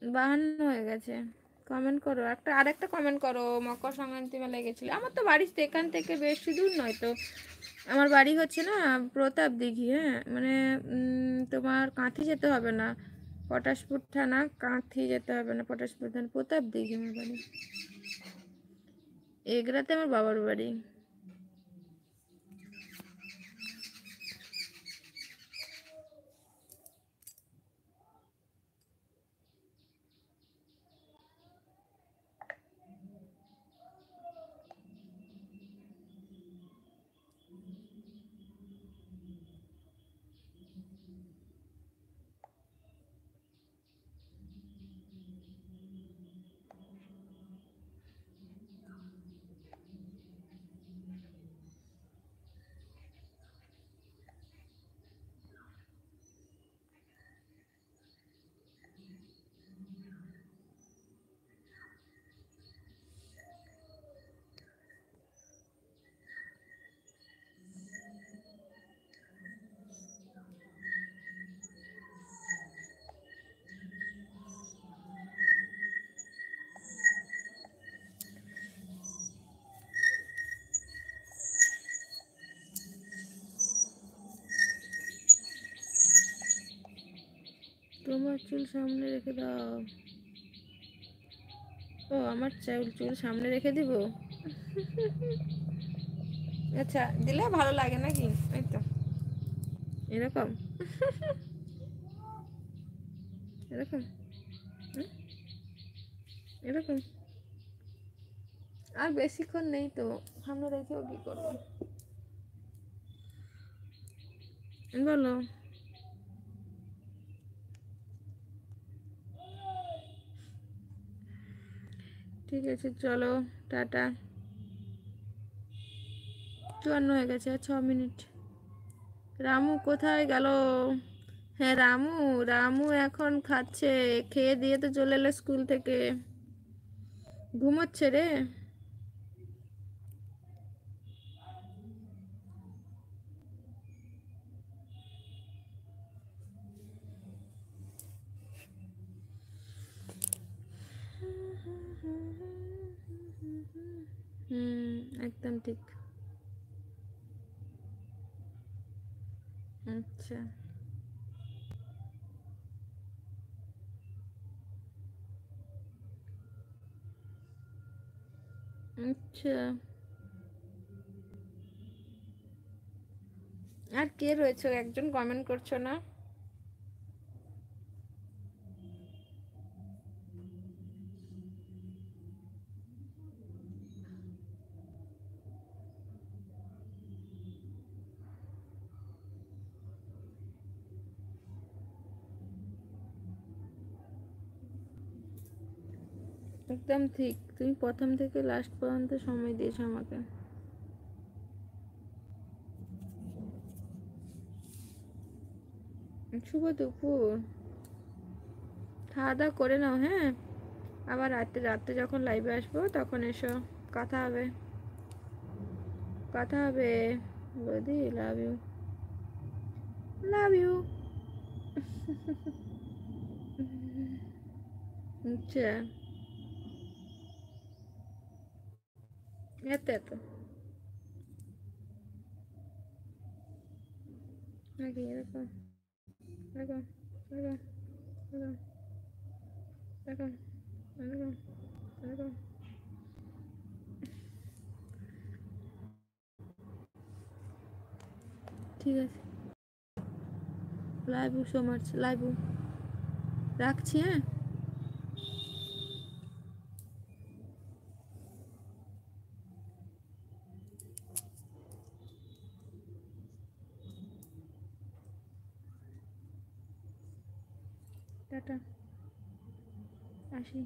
52 হয়ে গেছে। কমেন্ট করো, আরেকটা কমেন্ট করো। মকর সংক্রান্তি মেলায় গেছিলে? আমার তো বাড়ি এখান থেকে বেশি দূর নয় তো। আমার বাড়ি হচ্ছে না প্রতাপ দিঘি, হ্যাঁ, মানে তোমার কাঁথি যেতে হবে না, পটাশপুর থানা কাঁথি যেতে হবে না, পটাশপুর থানা প্রতাপ দিঘি আমার বাড়ি। এগরাতে আমার বাবার বাড়ি। তোমার চুল সামনে রেখে দাও। ও, আমার চুল সামনে রেখে দিব? আচ্ছা, দিলে ভালো লাগে নাকি? এই তো এরকম, এরকম, এরকম। আর বেশিক্ষণ নেই তো, সামনে রেখেও কি করবো বলো? ঠিক আছে, চলো, টাটা। 54 হয়ে গেছে, আর 6 মিনিট। রামু কোথায় গেল? হ্যাঁ, রামু, রামু এখন খাচ্ছে। খেয়ে দিয়ে তো চলে এলো স্কুল থেকে। ঘুমোচ্ছে রে। হুম, একদম ঠিক। আচ্ছা, আচ্ছা। আর কে রয়েছে? একজন কমেন্ট করছো না? একদম ঠিক, তুমি প্রথম থেকে লাস্ট পর্যন্ত সময় দিয়েছো আমাকে। শুভ দুপুর। খাওয়া দাওয়া করে নাও, হ্যাঁ। আবার রাতে রাতে যখন লাইভে আসবো তখন এসো, কথা হবে, কথা হবে। বৌদি, লাভ ইউ, লাভ ইউ। আচ্ছা, এত এত নাকি? এরকম, এরকম, এরকম, এরকম, এরকম, এরকম, এরকম। ঠিক আছে, love you so much, love you. রাখছি, হ্যাঁ। টাটা, আসি।